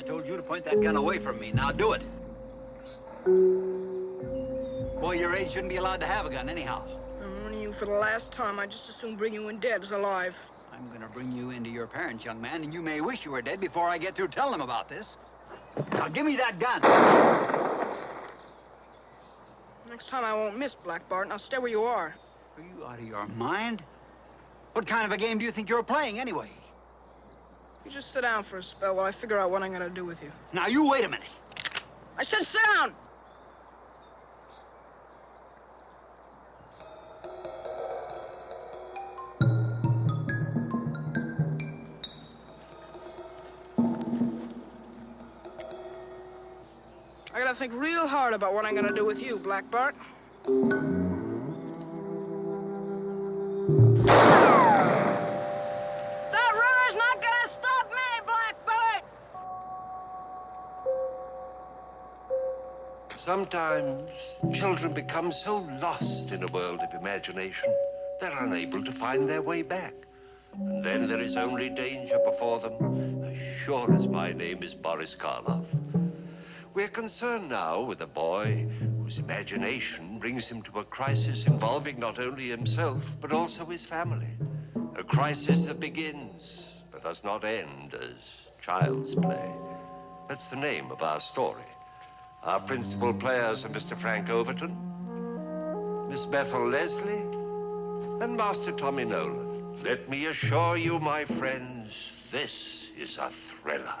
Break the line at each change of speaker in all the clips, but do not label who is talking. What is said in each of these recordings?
told you to point that gun away from me. Now do it. Boy, your age shouldn't be allowed to have a gun anyhow.
I'm warning you for the last time. I just as soon bring you in dead as alive.
I'm gonna bring you into your parents, young man, and you may wish you were dead before I get through telling them about this. Now give me that gun.
Next time I won't miss, Black Bart. Now stay where you are.
Are you out of your mind? What kind of a game do you think you're playing, anyway?
You just sit down for a spell while I figure out what I'm gonna do with you.
Now, you wait a minute.
I said sit down! I gotta think real hard about what I'm gonna do with you, Black Bart.
Sometimes children become so lost in a world of imagination, they're unable to find their way back. And then there is only danger before them, as sure as my name is Boris Karloff. We're concerned now with a boy whose imagination brings him to a crisis involving not only himself, but also his family. A crisis that begins, but does not end as child's play. That's the name of our story. Our principal players are Mr. Frank Overton, Miss Bethel Leslie, and Master Tommy Nolan. Let me assure you, my friends, this is a thriller.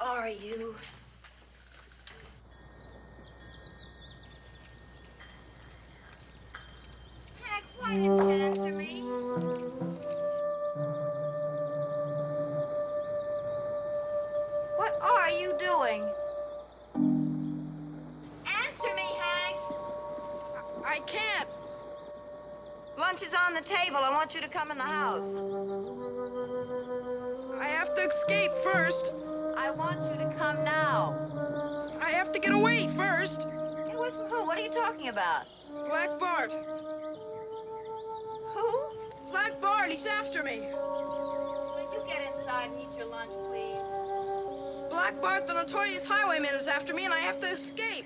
Are you?
Heck, why didn't you answer me?
What are you doing?
Answer me, Hank.
I can't.
Lunch is on the table. I want you to come in the house.
I have to escape first.
I want you to come now.
I have to get away first.
Get away from who? What are you talking about?
Black Bart.
Who?
Black Bart, he's after me.
Will you get inside and eat your lunch, please?
Black Bart, the notorious highwayman, is after me, and I have to escape.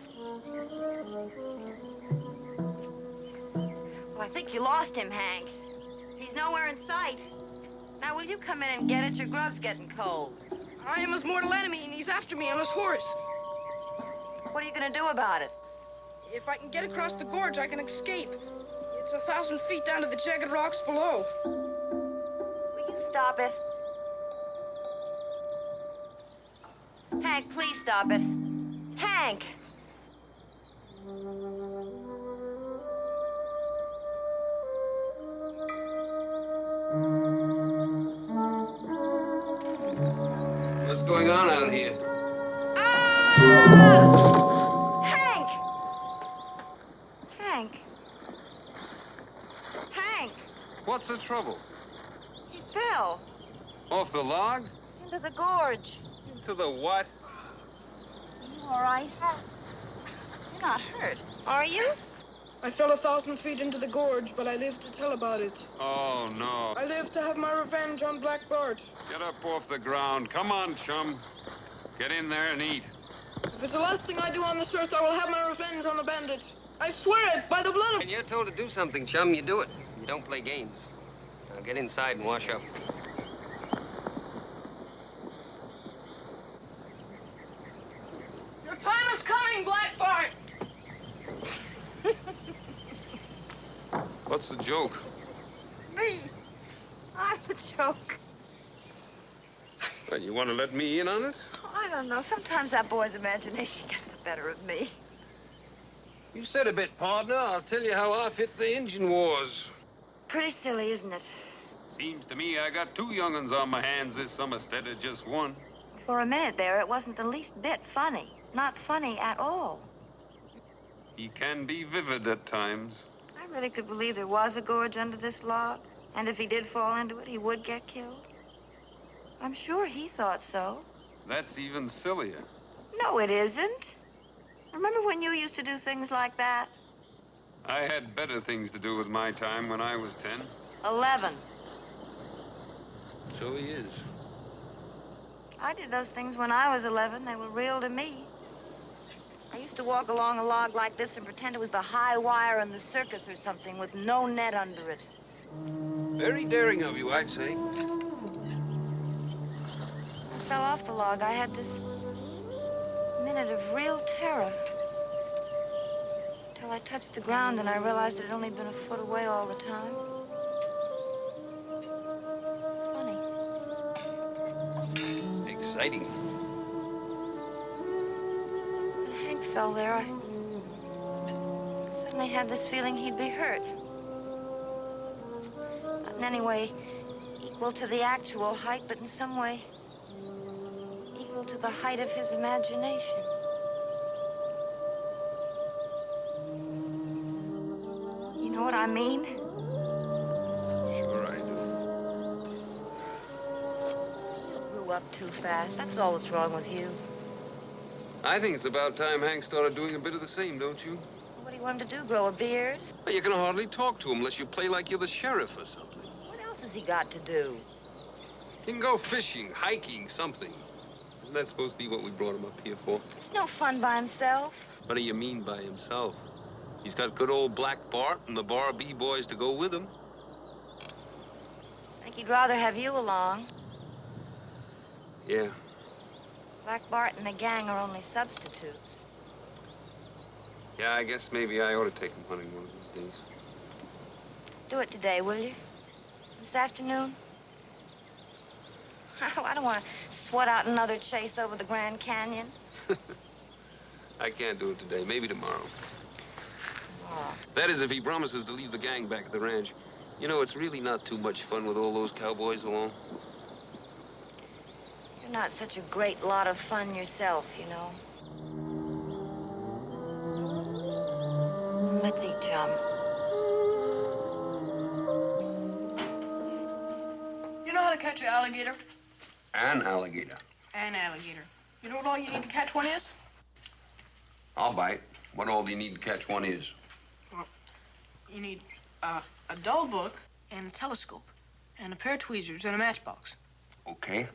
Well, I think you lost him, Hank. He's nowhere in sight. Now, will you come in and get it? Your grub's getting cold.
I am his mortal enemy, and he's after me on his horse.
What are you going to do about it?
If I can get across the gorge, I can escape. It's 1,000 feet down to the jagged rocks below.
Will you stop it? Hank, please stop it. Hank!
What's going on out here?
Hank! Hank! Hank!
What's the trouble?
He fell
Off the log?
into the gorge.
Into the what?
Are you all right? You're not hurt, are you?
I fell 1,000 feet into the gorge, but I live to tell about it.
Oh, no.
I live to have my revenge on Black Bart.
Get up off the ground. Come on, chum. Get in there and eat.
If it's the last thing I do on this earth, I will have my revenge on the bandits. I swear it, by the blood of...
When you're told to do something, chum, you do it. You don't play games. Now get inside and wash up.
Your time is coming, Black Bart!
What's the joke?
Me. I'm the joke.
Well, you want to let me in on it?
Oh, I don't know. Sometimes that boy's imagination gets the better of me.
You said a bit, partner. I'll tell you how I fit the engine wars.
Pretty silly, isn't it?
Seems to me I got two young'uns on my hands this summer instead of just one.
For a minute there, it wasn't the least bit funny. Not funny at all.
He can be vivid at times.
I really could believe there was a gorge under this log. And if he did fall into it, he would get killed. I'm sure he thought so.
That's even sillier.
No, it isn't. Remember when you used to do things like that?
I had better things to do with my time when I was 10.
11.
So he is.
I did those things when I was 11. They were real to me. I used to walk along a log like this and pretend it was the high wire in the circus or something with no net under it.
Very daring of you, I'd say.
I fell off the log. I had this minute of real terror. Till I touched the ground and I realized it had only been a foot away all the time. Funny.
Exciting.
When Hank fell there, I suddenly had this feeling he'd be hurt. Not in any way equal to the actual height, but in some way equal to the height of his imagination. You know what I mean?
Sure I do.
You grew up too fast. That's all that's wrong with you.
I think it's about time Hank started doing a bit of the same, don't you?
What do you want him to do, grow a beard?
Well, you can hardly talk to him unless you play like you're the sheriff or something.
What else has he got to do?
He can go fishing, hiking, something. Isn't that supposed to be what we brought him up here for?
It's no fun by himself.
What do you mean by himself? He's got good old Black Bart and the Bar B-boys to go with him.
I think he'd rather have you along.
Yeah.
Black Bart and the gang are only substitutes.
Yeah, I guess maybe I ought to take him hunting one of these days.
Do it today, will you? This afternoon? I don't want to sweat out another chase over the Grand Canyon.
I can't do it today. Maybe tomorrow.
Oh.
That is, if he promises to leave the gang back at the ranch. You know, it's really not too much fun with all those cowboys along.
You're not such a great lot of fun yourself, you know. Let's eat, chum.
You know how to catch an alligator?
An alligator.
An alligator. You know what all you need to catch one is?
I'll bite. What all do you need to catch one is?
Well, you need a dull book and a telescope and a pair of tweezers and a matchbox.
Okay.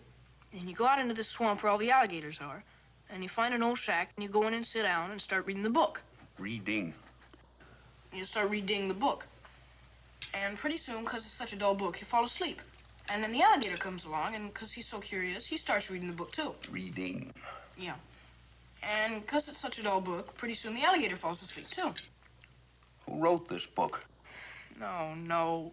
And you go out into the swamp where all the alligators are, and you find an old shack, and you go in and sit down and start reading the book.
Reading.
You start reading the book. And pretty soon, because it's such a dull book, you fall asleep. And then the alligator comes along, and because he's so curious, he starts reading the book, too.
Reading.
Yeah. And because it's such a dull book, pretty soon the alligator falls asleep, too.
Who wrote this book?
No.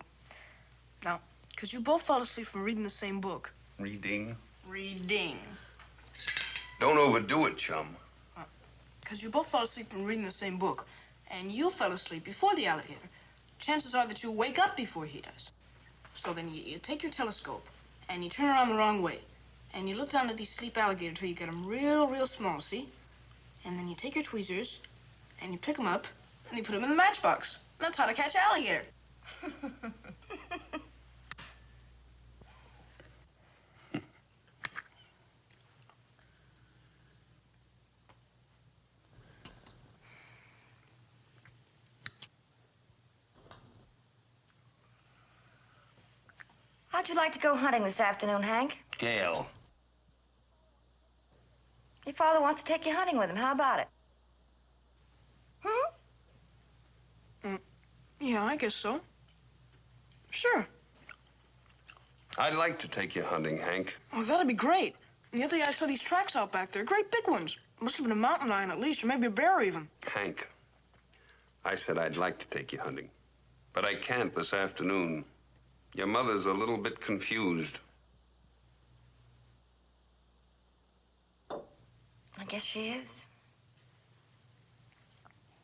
Now, because you both fall asleep from reading the same book.
Reading.
Reading.
Don't overdo it, chum.
Because you both fall asleep from reading the same book, and you fell asleep before the alligator, chances are that you'll wake up before he does. So then you take your telescope, and you turn around the wrong way, and you look down at these sleep alligators till you get them real small, see? And then you take your tweezers, and you pick them up, and you put them in the matchbox. That's how to catch an alligator.
How'd you like to go hunting this afternoon, Hank?
Gail.
Your father wants to take you hunting with him. How about it?
Yeah, I guess so. Sure.
I'd like to take you hunting, Hank.
Oh, that'd be great. The other day I saw these tracks out back there. Great big ones. Must have been a mountain lion at least, or maybe a bear even.
Hank, I said I'd like to take you hunting. But I can't this afternoon. Your mother's a little bit confused.
I guess she is.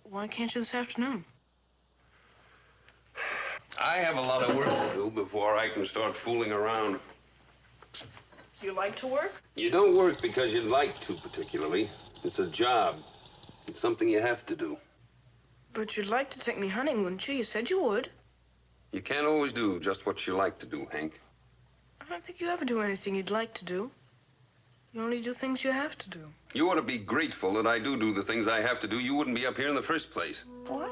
Why can't you this afternoon?
I have a lot of work to do before I can start fooling around.
You like to work?
You don't work because you like to, particularly. It's a job. It's something you have to do.
But you'd like to take me hunting, wouldn't you? You said you would.
You can't always do just what you like to do, Hank.
I don't think you ever do anything you'd like to do. You only do things you have to do.
You ought to be grateful that I do the things I have to do. You wouldn't be up here in the first place.
What?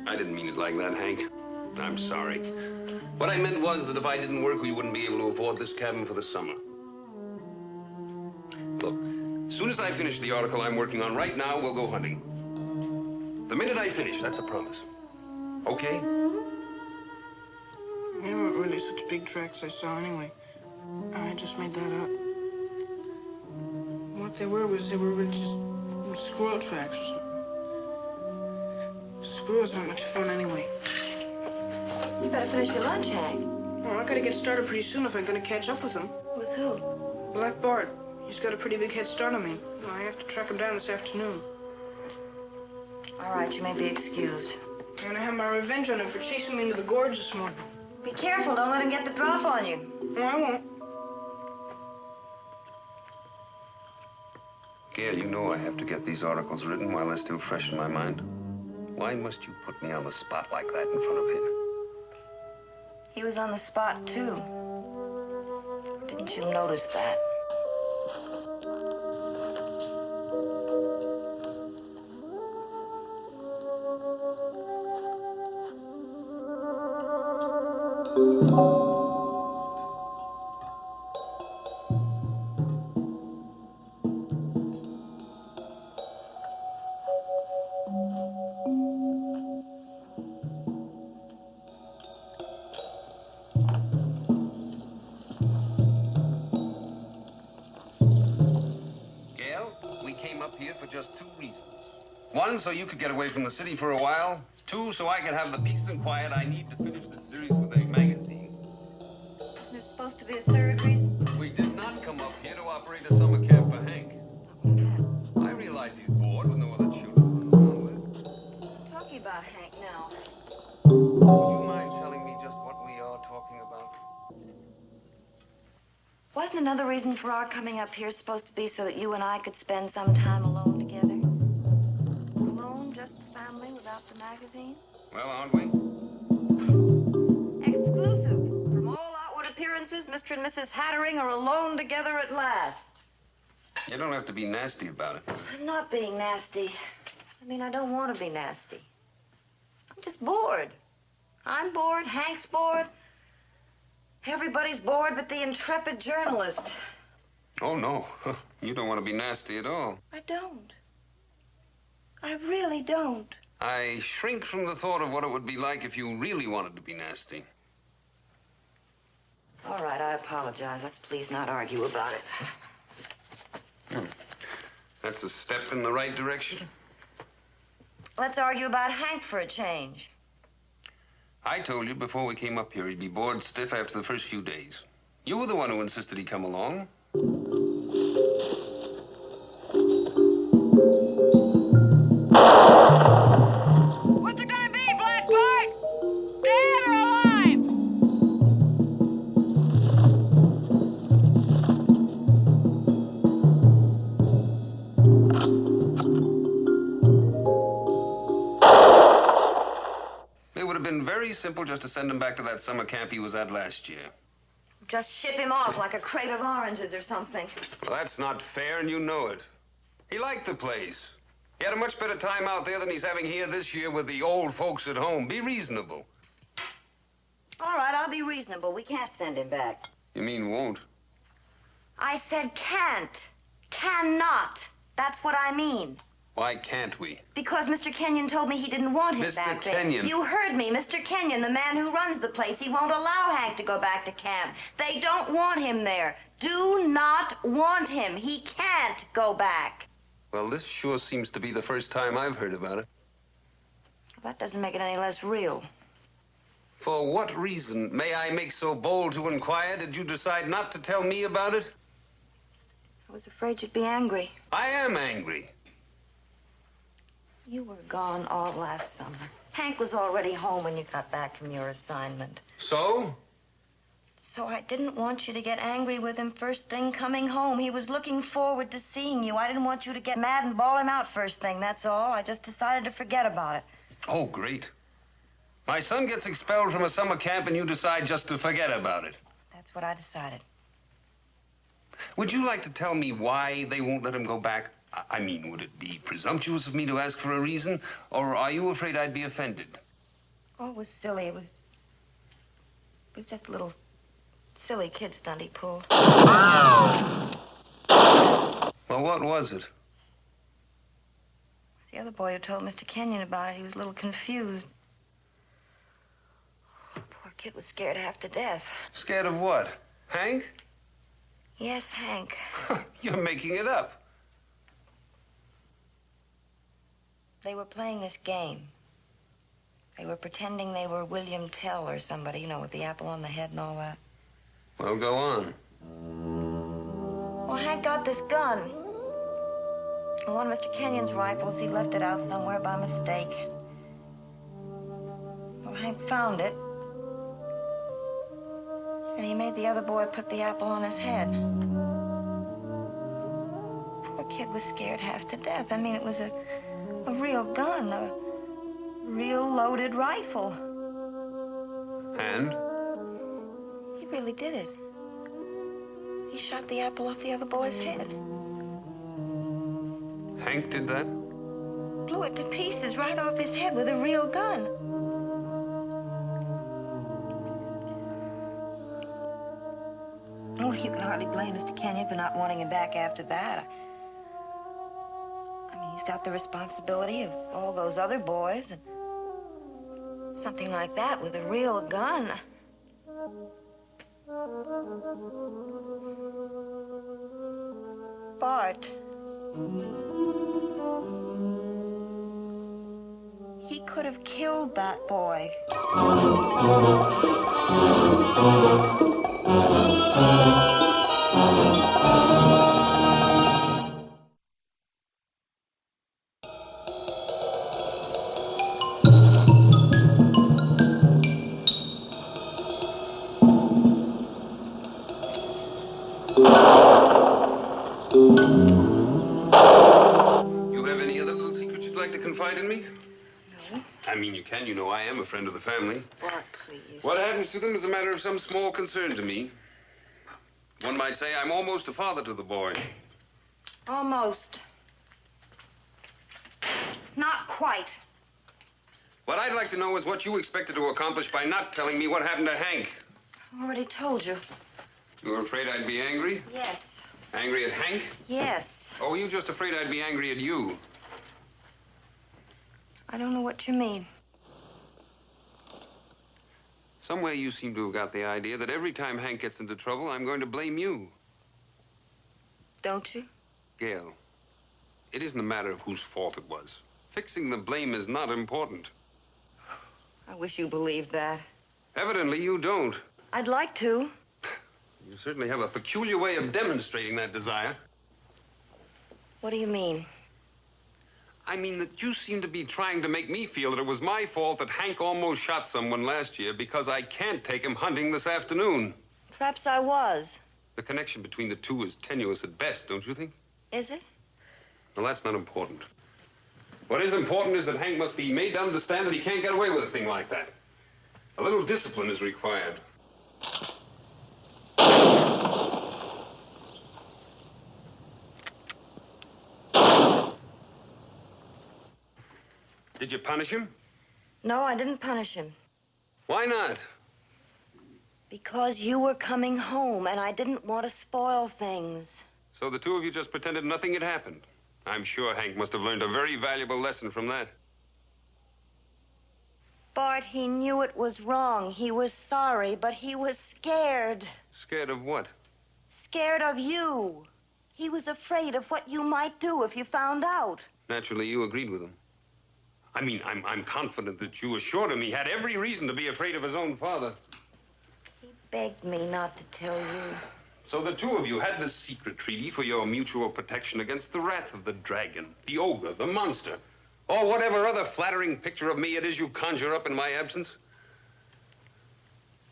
I didn't mean it like that, Hank. I'm sorry. What I meant was that if I didn't work, we wouldn't be able to afford this cabin for the summer. Look, as soon as I finish the article I'm working on right now, we'll go hunting. The minute I finish, that's a promise. Okay?
They weren't really such big tracks I saw anyway. I just made that up. What they were really just squirrel tracks or something. Squirrels aren't much fun anyway.
You better finish your lunch, Hank.
Well, I gotta get started pretty soon if I'm gonna catch up with him.
With who?
Black Bart. He's got a pretty big head start on me. I have to track him down this afternoon.
All right, you may be excused.
I'm gonna have my revenge on him for chasing me into the gorge this morning.
Be careful, don't let him get the drop on you.
No, I won't.
Gail, you know I have to get these articles written while they're still fresh in my mind. Why must you put me on the spot like that in front of him?
He was on the spot, too. Didn't you notice that?
Just two reasons. One, so you could get away from the city for a while. Two, so I could have the peace and quiet I need to finish this series for the magazine.
There's supposed to be a third reason.
We did not come up here to operate a summer camp for Hank. I realize he's bored with no other children to run around with.
I'm talking about Hank now.
Would you mind telling me just what we are talking about?
Wasn't another reason for our coming up here supposed to be so that you and I could spend some time alone together? Alone, just the family, without the magazine?
Well, aren't we?
Exclusive. From all outward appearances, Mr. and Mrs. Hattering are alone together at last.
You don't have to be nasty about it.
I'm not being nasty. I mean, I don't want to be nasty. I'm just bored. I'm bored. Hank's bored. Everybody's bored but the intrepid journalist.
Oh, no. You don't want to be nasty at all.
I don't. I really don't.
I shrink from the thought of what it would be like if you really wanted to be nasty.
All right, I apologize. Let's please not argue about it.
That's a step in the right direction.
Let's argue about Hank for a change.
I told you before we came up here he'd be bored stiff after the first few days. You were the one who insisted he come along.
What's it gonna be, Black Bart? Dead or alive?
It would have been very simple just to send him back to that summer camp he was at last year.
Just ship him off like a crate of oranges or something.
Well, that's not fair, and you know it. He liked the place. He had a much better time out there than he's having here this year with the old folks at home. Be reasonable.
All right, I'll be reasonable. We can't send him back.
You mean won't?
I said can't. Cannot. That's what I mean.
Why can't we?
Because Mr. Kenyon told me he didn't want him
Mr.
back there.
Kenyon.
You heard me. Mr. Kenyon, the man who runs the place, he won't allow Hank to go back to camp. They don't want him there. Do not want him. He can't go back.
Well, this sure seems to be the first time I've heard about it.
That doesn't make it any less real.
For what reason, may I make so bold to inquire, did you decide not to tell me about it?
I was afraid you'd be angry.
I am angry.
You were gone all last summer. Hank was already home when you got back from your assignment.
So?
So I didn't want you to get angry with him first thing coming home. He was looking forward to seeing you. I didn't want you to get mad and bawl him out first thing, that's all. I just decided to forget about it.
Oh, great. My son gets expelled from a summer camp and you decide just to forget about it.
That's what I decided.
Would you like to tell me why they won't let him go back? I mean, would it be presumptuous of me to ask for a reason? Or are you afraid I'd be offended?
Oh, it was silly. It was just a little silly kid stunt he pulled.
Well, what was it?
The other boy who told Mr. Kenyon about it, he was a little confused. The poor kid was scared half to death.
Scared of what? Hank?
Yes, Hank.
You're making it up.
They were playing this game. They were pretending they were William Tell or somebody, you know, with the apple on the head and all that.
Well, go on.
Well, Hank got this gun. One of Mr. Kenyon's rifles, he left it out somewhere by mistake. Well, Hank found it. And he made the other boy put the apple on his head. Poor kid was scared half to death. I mean, it was a real gun, a real loaded rifle.
And?
He really did it. He shot the apple off the other boy's head.
Hank did that?
Blew it to pieces right off his head with a real gun. Well, you can hardly blame Mr. Kenyon for not wanting him back after that. I mean, he's got the responsibility of all those other boys, and something like that with a real gun. Bart. He could have killed that boy.
You have any other little secrets you'd like to confide in me?
No.
I mean, you can. You know I am a friend of the family.
Bart, please.
What happens to them is a matter of some small concern to me. One might say I'm almost a father to the boy.
Almost. Not quite.
What I'd like to know is what you expected to accomplish by not telling me what happened to Hank.
I already told you.
You were afraid I'd be angry?
Yes.
Angry at Hank?
Yes.
Or were you just afraid I'd be angry at you?
I don't know what you mean.
Somewhere you seem to have got the idea that every time Hank gets into trouble, I'm going to blame you.
Don't you?
Gail, it isn't a matter of whose fault it was. Fixing the blame is not important.
I wish you believed that.
Evidently, you don't.
I'd like to.
You certainly have a peculiar way of demonstrating that desire.
What do you mean?
I mean that you seem to be trying to make me feel that it was my fault that Hank almost shot someone last year because I can't take him hunting this afternoon.
Perhaps I was.
The connection between the two is tenuous at best, don't you think?
Is it?
Well, that's not important. What is important is that Hank must be made to understand that he can't get away with a thing like that. A little discipline is required. Did you punish him?
No, I didn't punish him.
Why not?
Because you were coming home, and I didn't want to spoil things.
So the two of you just pretended nothing had happened. I'm sure Hank must have learned a very valuable lesson from that.
Bart, he knew it was wrong. He was sorry, but he was scared.
Scared of what?
Scared of you. He was afraid of what you might do if you found out.
Naturally, you agreed with him. I mean, I'm confident that you assured him he had every reason to be afraid of his own father.
He begged me not to tell you.
So the two of you had this secret treaty for your mutual protection against the wrath of the dragon, the ogre, the monster, or whatever other flattering picture of me it is you conjure up in my absence?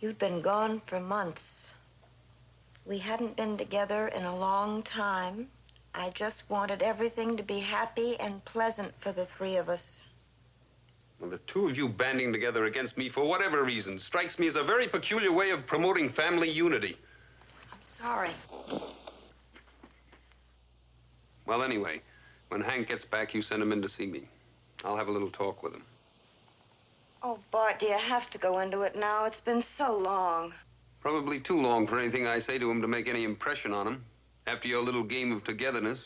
You'd been gone for months. We hadn't been together in a long time. I just wanted everything to be happy and pleasant for the three of us.
Well, the two of you banding together against me for whatever reason strikes me as a very peculiar way of promoting family unity.
I'm sorry.
Well, anyway, when Hank gets back, you send him in to see me. I'll have a little talk with him.
Oh, Bart, do you have to go into it now? It's been so long.
Probably too long for anything I say to him to make any impression on him. After your little game of togetherness.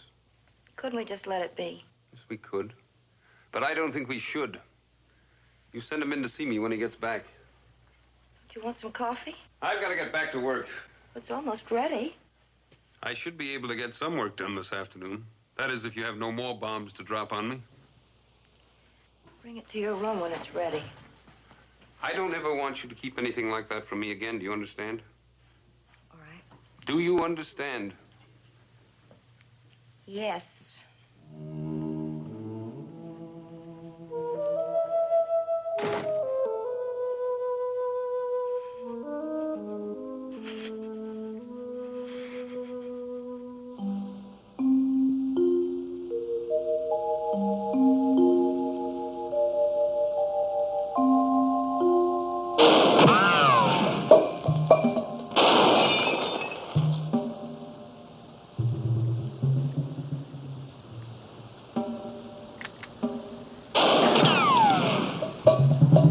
Couldn't we just let it be?
Yes, we could. But I don't think we should. You send him in to see me when he gets back.
Do you want some coffee?
I've got to get back to work.
It's almost ready.
I should be able to get some work done this afternoon. That is, if you have no more bombs to drop on me.
Bring it to your room when it's ready.
I don't ever want you to keep anything like that from me again. Do you understand?
All right.
Do you understand?
Yes.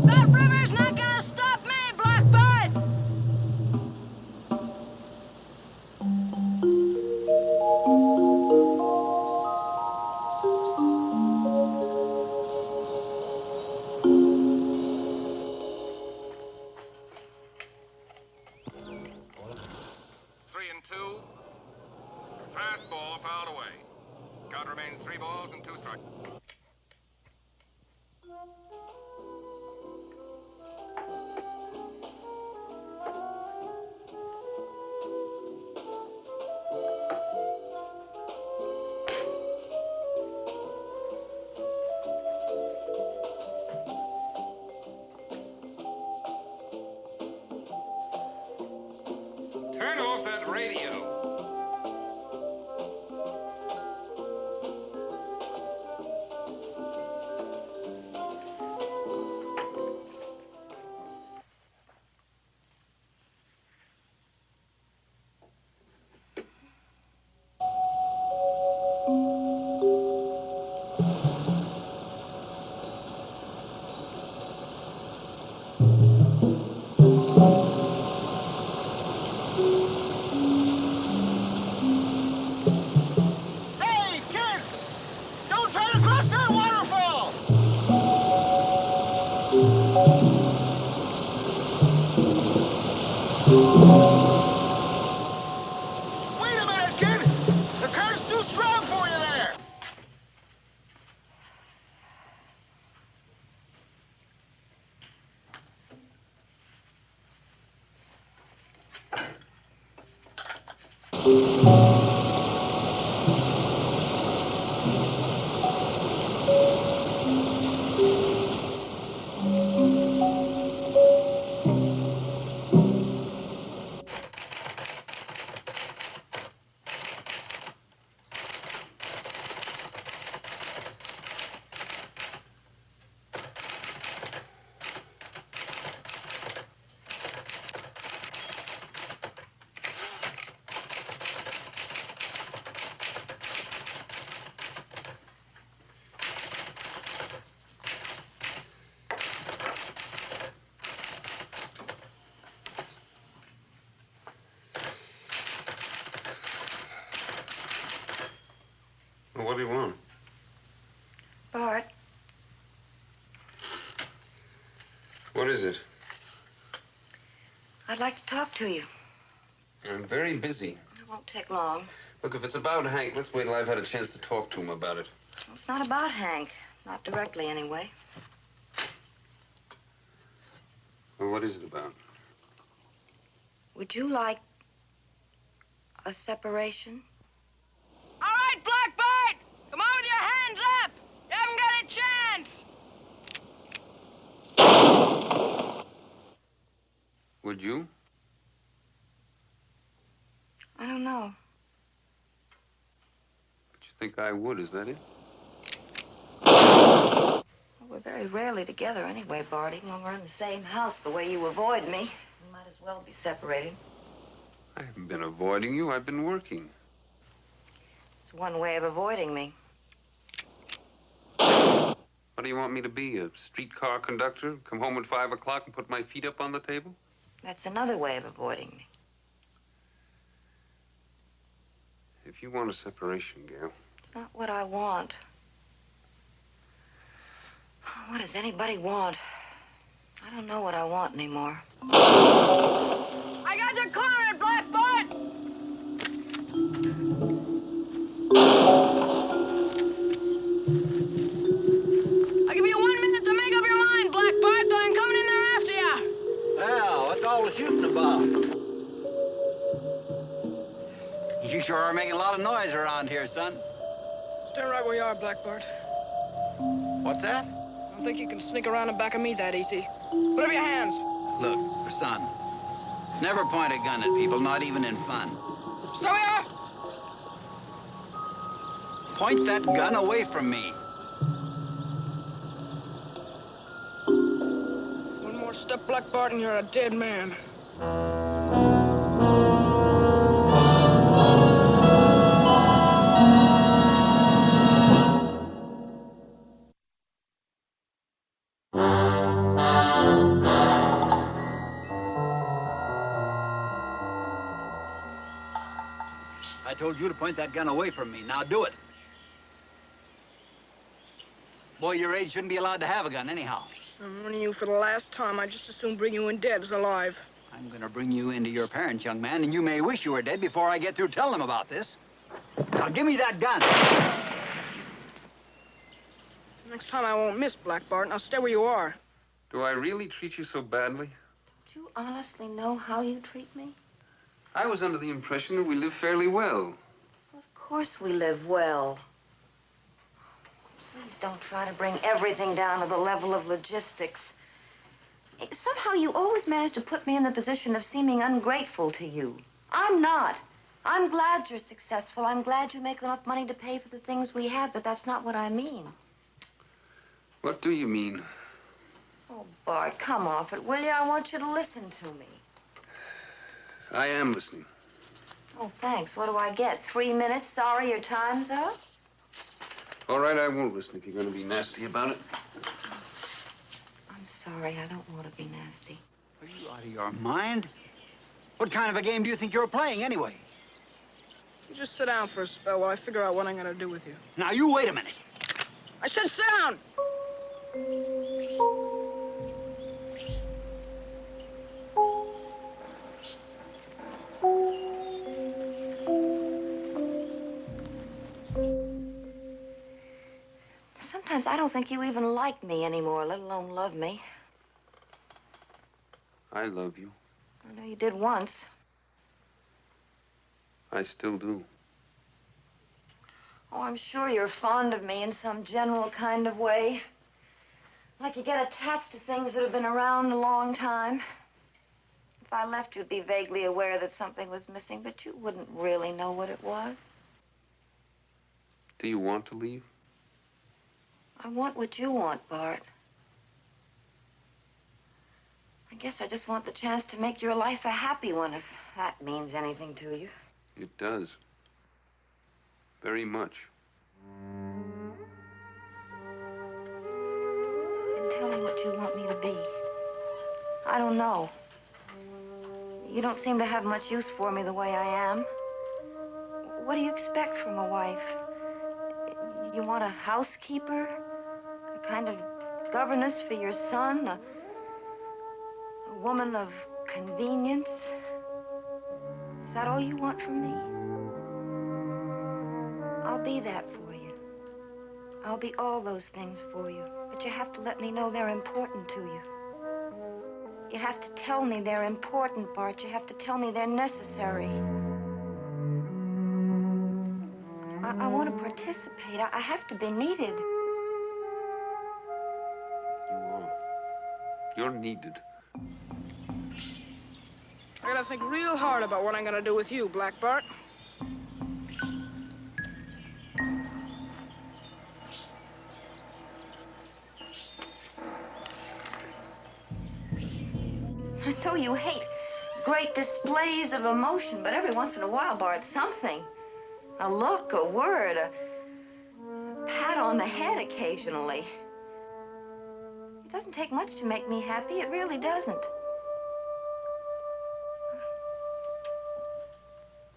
That river's not gonna stop me, Blackbird!
Three and two. Fastball fouled away. Count remains 3 balls and 2 strikes.
Turn off that radio.
Hey, kid! Don't try to cross that waterfall! Wait a minute, kid! The current's too strong for you there!
What is it?
I'd like to talk to you.
I'm very busy.
It won't take long.
Look, if it's about Hank, let's wait till I've had a chance to talk to him about it.
Well, it's not about Hank. Not directly, anyway.
Well, what is it about?
Would you like a separation?
All right, Blackbird! Come on with your hands up! You haven't got a chance!
Would you?
I don't know.
But you think I would, is that it?
Well, we're very rarely together anyway, Barty. When we're in the same house the way you avoid me, we might as well be separated.
I haven't been avoiding you. I've been working.
It's one way of avoiding me.
What do you want me to be, a streetcar conductor? Come home at 5 o'clock and put my feet up on the table?
That's another way of avoiding me.
If you want a separation, Gail.
It's not what I want. What does anybody want? I don't know what I want anymore.
I got you cornered, Blackbird! I'll give you 1 minute to make up your mind, Blackbird, then I'm coming in there after you.
Well, what's all the shooting about? You sure are making a lot of noise around here, son.
Stay right where you are, Blackbird.
What's that?
I don't think you can sneak around the back of me that easy. Put up your hands.
Look, son, never point a gun at people, not even in fun.
Stay where you are.
Point that gun away from me.
One more step, Blackbird, and you're a dead man.
I told you to point that gun away from me. Now do it. Boy your age shouldn't be allowed to have a gun anyhow.
I'm warning you for the last time. I'd just as soon bring you in dead as alive.
I'm gonna bring you into your parents, young man, and you may wish you were dead before I get through telling them about this. Now give me that gun.
Next time I won't miss, Blackbird. Now stay where you are.
Do I really treat you so badly?
Do you honestly know how you treat me?
I was under the impression that we live fairly well.
Of course we live well. Please don't try to bring everything down to the level of logistics. Somehow you always manage to put me in the position of seeming ungrateful to you. I'm not. I'm glad you're successful. I'm glad you make enough money to pay for the things we have, but that's not what I mean.
What do you mean?
Oh, Bart, come off it, will you? I want you to listen to me.
I am listening.
Oh, thanks. What do I get? 3 minutes? Sorry, your time's up?
All right, I won't listen if you're going to be nasty about it.
I'm sorry. I don't want to be nasty.
Are you out of your mind? What kind of a game do you think you're playing, anyway?
You just sit down for a spell while I figure out what I'm gonna do with you.
Now, you wait a minute.
I said sit down!
Sometimes I don't think you even like me anymore, let alone love me.
I love you.
I know you did once.
I still do.
Oh, I'm sure you're fond of me in some general kind of way. Like you get attached to things that have been around a long time. If I left, you'd be vaguely aware that something was missing, but you wouldn't really know what it was.
Do you want to leave?
I want what you want, Bart. I guess I just want the chance to make your life a happy one, if that means anything to you.
It does. Very much.
Then tell me what you want me to be. I don't know. You don't seem to have much use for me the way I am. What do you expect from a wife? You want a housekeeper? A kind of governess for your son? A woman of convenience? Is that all you want from me? I'll be that for you. I'll be all those things for you. But you have to let me know they're important to you. You have to tell me they're important, Bart. You have to tell me they're necessary. I want to participate. I have to be needed.
You are. You're needed.
I gotta think real hard about what I'm gonna do with you, Black Bart.
I know you hate great displays of emotion, but every once in a while, Bart, something. A look, a word, a pat on the head occasionally. It doesn't take much to make me happy. It really doesn't.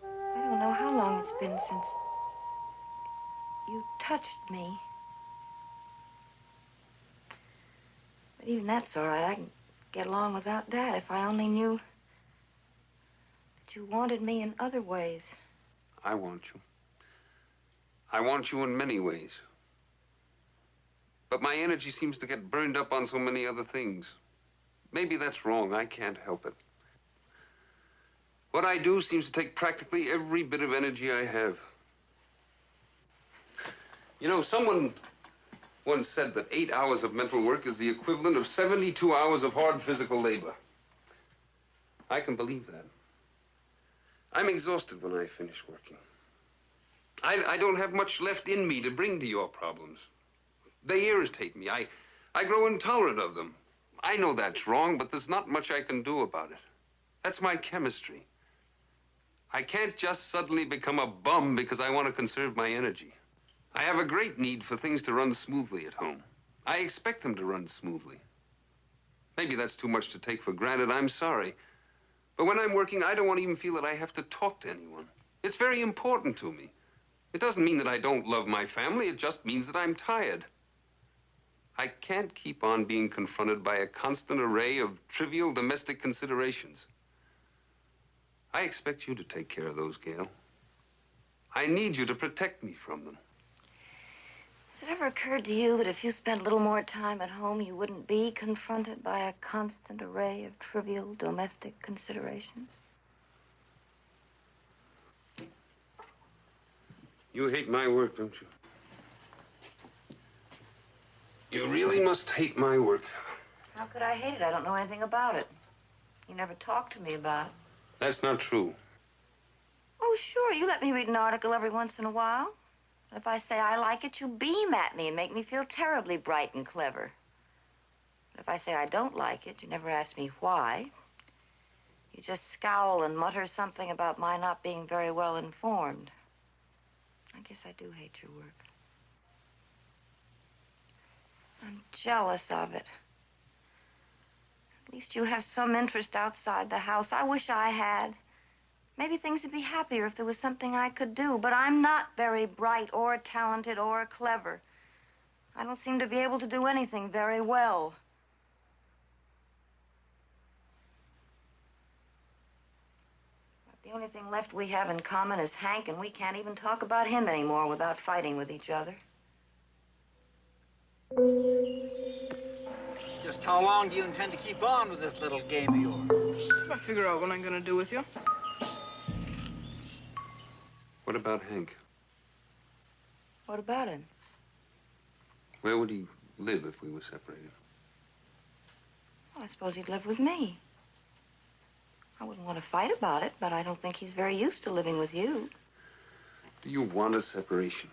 I don't know how long it's been since you touched me. But even that's all right. I can get along without that if I only knew that you wanted me in other ways.
I want you. I want you in many ways. But my energy seems to get burned up on so many other things. Maybe that's wrong. I can't help it. What I do seems to take practically every bit of energy I have. You know, someone once said that 8 hours of mental work is the equivalent of 72 hours of hard physical labor. I can believe that. I'm exhausted when I finish working. I don't have much left in me to bring to your problems. They irritate me. I grow intolerant of them. I know that's wrong, but there's not much I can do about it. That's my chemistry. I can't just suddenly become a bum because I want to conserve my energy. I have a great need for things to run smoothly at home. I expect them to run smoothly. Maybe that's too much to take for granted. I'm sorry. But when I'm working, I don't want to even feel that I have to talk to anyone. It's very important to me. It doesn't mean that I don't love my family. It just means that I'm tired. I can't keep on being confronted by a constant array of trivial domestic considerations. I expect you to take care of those, Gail. I need you to protect me from them.
Has it ever occurred to you that if you spent a little more time at home, you wouldn't be confronted by a constant array of trivial domestic considerations?
You hate my work, don't you? You really must hate my work.
How could I hate it? I don't know anything about it. You never talked to me about it.
That's not true.
Oh, sure. You let me read an article every once in a while. And if I say I like it, you beam at me and make me feel terribly bright and clever. But if I say I don't like it, you never ask me why. You just scowl and mutter something about my not being very well informed. I guess I do hate your work. I'm jealous of it. At least you have some interest outside the house. I wish I had. Maybe things would be happier if there was something I could do, but I'm not very bright or talented or clever. I don't seem to be able to do anything very well. The only thing left we have in common is Hank, and we can't even talk about him anymore without fighting with each other.
Just how long do you intend to keep on with this little game of yours?
I figure out what I'm gonna do with you.
What about Hank?
What about him?
Where would he live if we were separated?
Well, I suppose he'd live with me. I wouldn't want to fight about it, but I don't think he's very used to living with you.
Do you want a separation?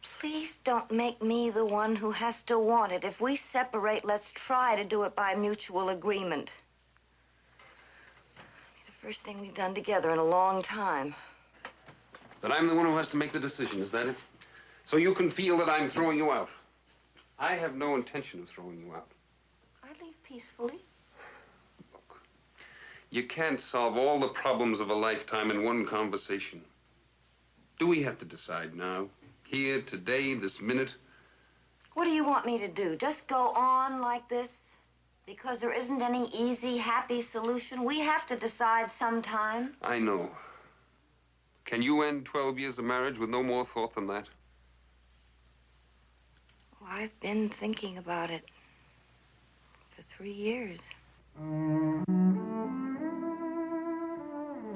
Please don't make me the one who has to want it. If we separate, let's try to do it by mutual agreement. It's the first thing we've done together in a long time.
But I'm the one who has to make the decision, is that it? So you can feel that I'm throwing you out. I have no intention of throwing you out.
I leave peacefully.
Look, you can't solve all the problems of a lifetime in one conversation. Do we have to decide now? Here, today, this minute?
What do you want me to do? Just go on like this? Because there isn't any easy, happy solution. We have to decide sometime.
I know. Can you end 12 years of marriage with no more thought than that?
Oh, I've been thinking about it for 3 years.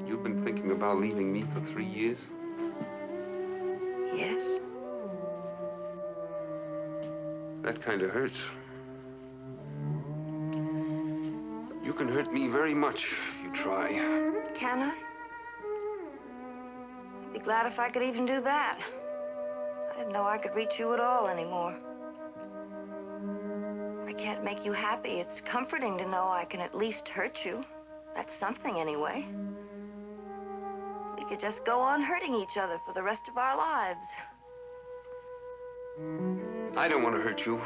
You've been thinking about leaving me for 3 years?
Yes.
That kind of hurts. You can hurt me very much if you try.
Can I? I'd be glad if I could even do that. I didn't know I could reach you at all anymore. I can't make you happy. It's comforting to know I can at least hurt you. That's something anyway. We could just go on hurting each other for the rest of our lives.
I don't want to hurt you.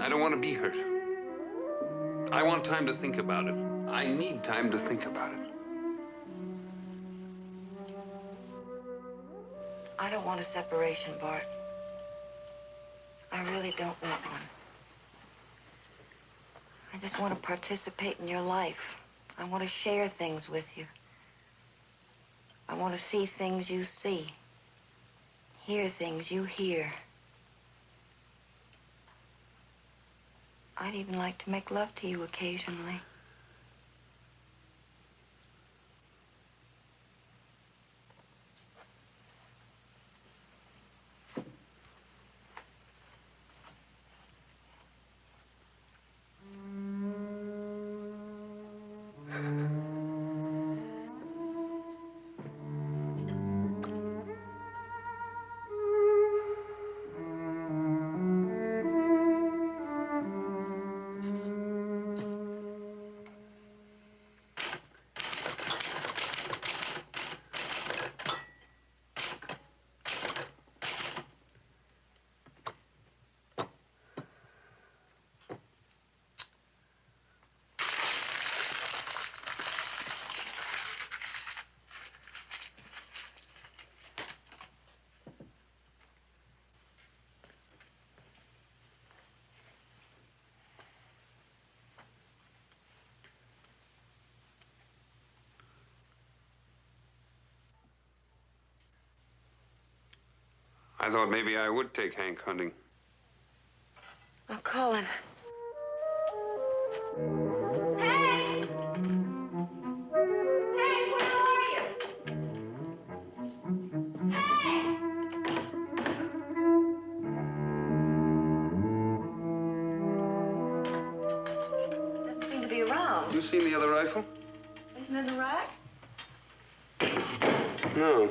I don't want to be hurt. I want time to think about it. I need time to think about it.
I don't want a separation, Bart. I really don't want one. I just want to participate in your life. I want to share things with you. I want to see things you see. Hear things you hear. I'd even like to make love to you occasionally.
I thought maybe I would take Hank hunting.
I'll call him. Hey! Hey, where are you? Hey! Doesn't seem to be around.
You seen the other rifle?
Isn't it in the rack?
No.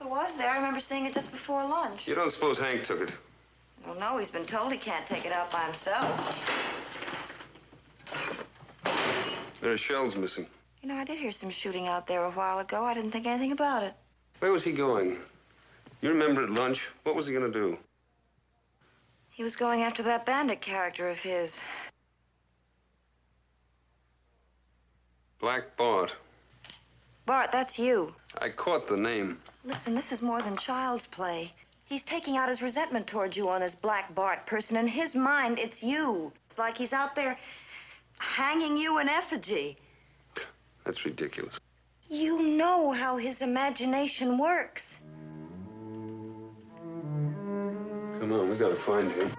It was there. I remember seeing it just before lunch.
You don't suppose Hank took it?
Well, no, he's been told he can't take it out by himself.
There are shells missing.
You know, I did hear some shooting out there a while ago. I didn't think anything about it.
Where was he going? You remember at lunch? What was he going to do?
He was going after that bandit character of his.
Black Bart.
Bart, that's you.
I caught the name.
Listen, this is more than child's play. He's taking out his resentment towards you on this Black Bart person. In his mind, it's you. It's like he's out there hanging you in effigy.
That's ridiculous.
You know how his imagination works.
Come on, we gotta find him.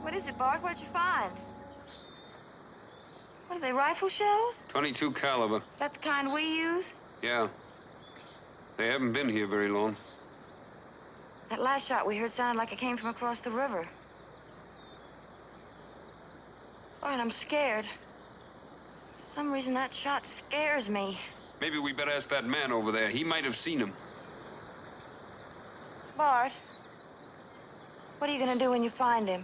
What is it, Bart? What'd you find? What are they, rifle shells?
.22 caliber.
Is that the kind we use?
Yeah. They haven't been here very long.
That last shot we heard sounded like it came from across the river. Bart, I'm scared. For some reason, that shot scares me.
Maybe we better ask that man over there. He might have seen him.
Bart, what are you gonna do when you find him?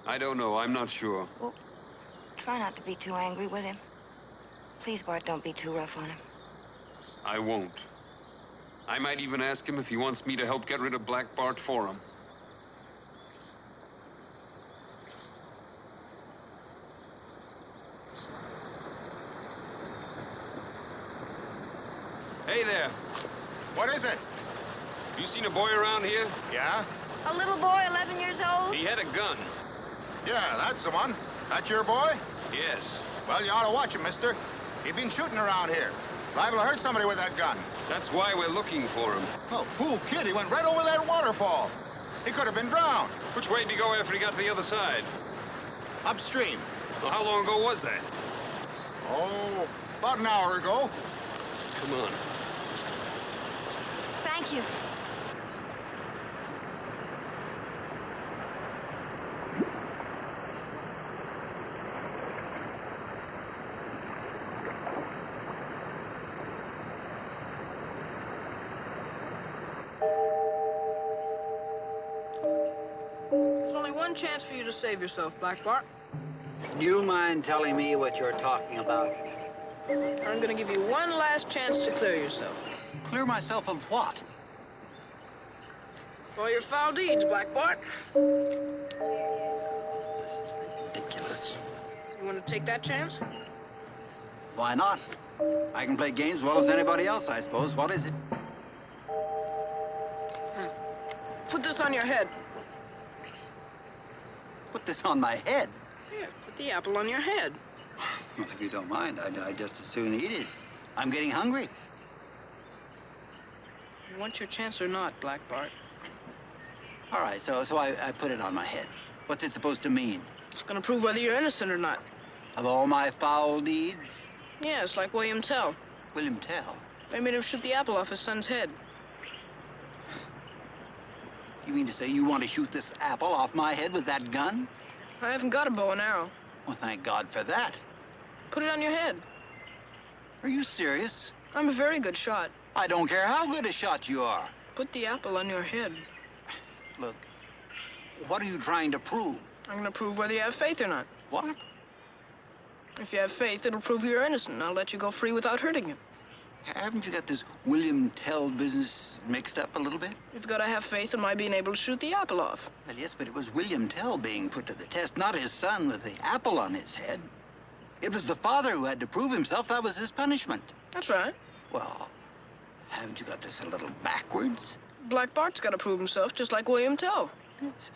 I don't know. I'm not sure.
Well, try not to be too angry with him. Please, Bart, don't be too rough on him.
I won't. I might even ask him if he wants me to help get rid of Black Bart for him. Hey there.
What is it?
You seen a boy around here?
Yeah?
A little boy, 11 years old?
He had a gun.
Yeah, that's the one. That your boy?
Yes.
Well, you ought to watch him, mister. He's been shooting around here. Liable to hurt somebody with that gun.
That's why we're looking for him.
Oh, fool kid, he went right over that waterfall. He could have been drowned.
Which way did he go after he got to the other side?
Upstream.
Well, how long ago was that?
Oh, about an hour ago.
Come on.
Thank you.
There's only one chance for you to save yourself, Black Bart.
Do you mind telling me what you're talking about?
I'm gonna give you one last chance to clear yourself.
Clear myself of what?
For your foul deeds, Black Bart.
This is ridiculous.
You wanna take that chance?
Why not? I can play games as well as anybody else, I suppose. What is it?
Put this on your head.
Put this on my head.
Here, put the apple on your head.
Well, if you don't mind, I'd just as soon eat it. I'm getting hungry.
You want your chance or not, Black Bart?
All right, so I put it on my head. What's it supposed to mean?
It's gonna prove whether you're innocent or not.
Of all my foul deeds?
Yeah, it's like William Tell.
William Tell.
They made him shoot the apple off his son's head.
You mean to say you want to shoot this apple off my head with that gun?
I haven't got a bow and arrow.
Well, thank God for that.
Put it on your head.
Are you serious?
I'm a very good shot.
I don't care how good a shot you are.
Put the apple on your head.
Look, what are you trying to prove?
I'm gonna prove whether you have faith or not.
What?
If you have faith, it'll prove you're innocent, and I'll let you go free without hurting you.
Haven't you got this William Tell business mixed up a little bit?
You've got to have faith in my being able to shoot the apple off.
Well, yes, but it was William Tell being put to the test, not his son with the apple on his head. It was the father who had to prove himself. That was his punishment.
That's right.
Well, haven't you got this a little backwards?
Black Bart's got to prove himself, just like William Tell.
Yes.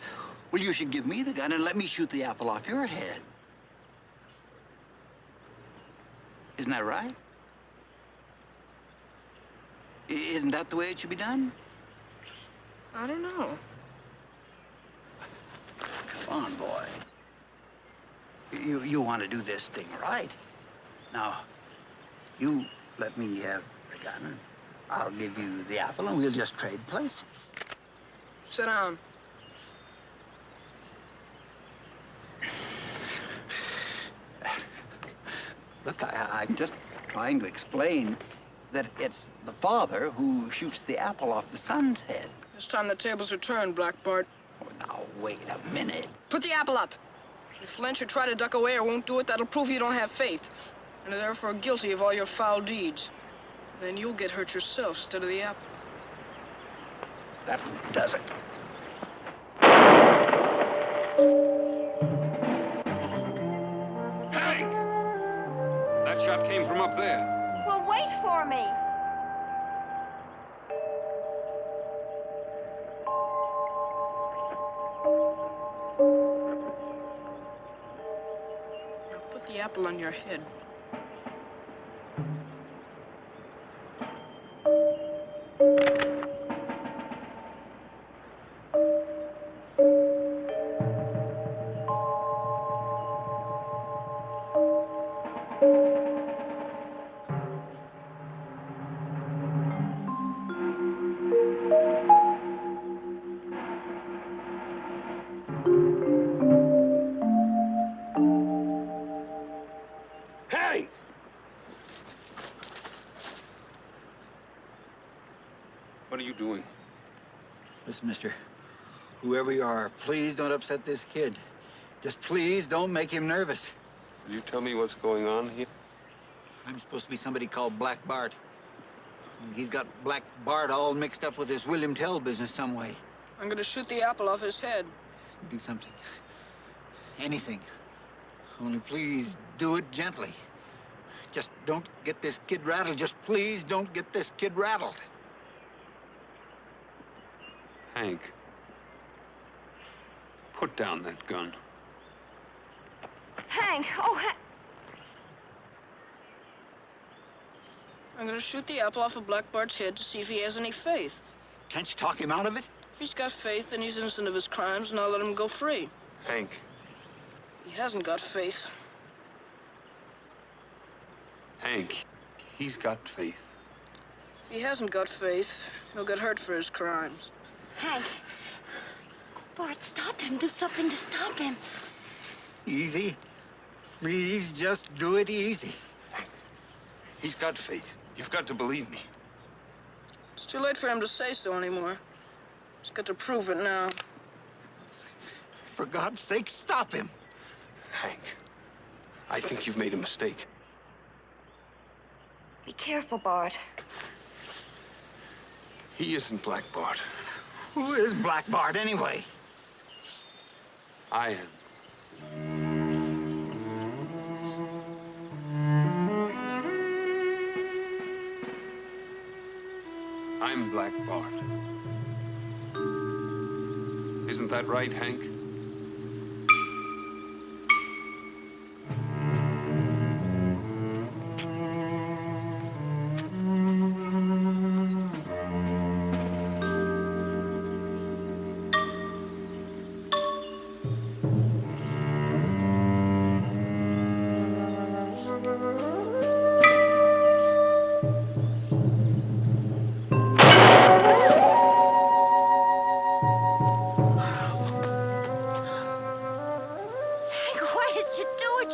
Well, you should give me the gun and let me shoot the apple off your head. Isn't that right? Isn't that the way it should be done?
I don't know.
Come on, boy. You want to do this thing right. Now, you let me have the gun. I'll give you the apple and we'll just trade places.
Sit down.
Look, I'm just trying to explain that it's the father who shoots the apple off the son's head.
This time the tables are turned, Black Bart.
Oh, now, wait a minute.
Put the apple up. If you flinch or try to duck away or won't do it, that'll prove you don't have faith. And are therefore guilty of all your foul deeds. Then you'll get hurt yourself instead of the apple.
That does it.
Hank! That shot came from up there.
Well, wait for me.
Now put the apple on your head.
you doing?
Listen, mister, whoever you are, please don't upset this kid. Just please don't make him nervous.
Will you tell me what's going on here?
I'm supposed to be somebody called Black Bart. He's got Black Bart all mixed up with this William Tell business some way.
I'm gonna shoot the apple off his head.
Do something. Anything. Only please do it gently. Just don't get this kid rattled. Just please don't get this kid rattled.
Hank, put down that gun.
Hank, oh, Hank.
I'm gonna shoot the apple off of Black Bart's head to see if he has any faith.
Can't you talk him out of it?
If he's got faith, then he's innocent of his crimes, and I'll let him go free.
Hank.
He hasn't got faith.
Hank, he's got faith.
If he hasn't got faith, he'll get hurt for his crimes.
Hank. Bart, stop him. Do something to stop him.
Easy. Please just do it easy.
He's got faith. You've got to believe me.
It's too late for him to say so anymore. He's got to prove it now.
For God's sake, stop him.
Hank, I think you've made a mistake.
Be careful, Bart.
He isn't Black Bart.
Who is Black Bart anyway?
I am. I'm Black Bart. Isn't that right, Hank?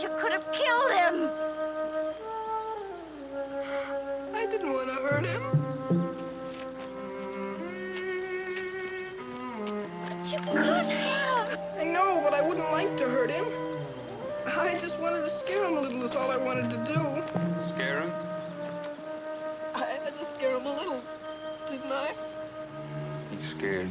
You could have killed him.
I didn't want to hurt him.
But you could have.
I know, but I wouldn't like to hurt him. I just wanted to scare him a little, is all I wanted to do.
Scare him?
I had to scare him a little, didn't I?
He's scared.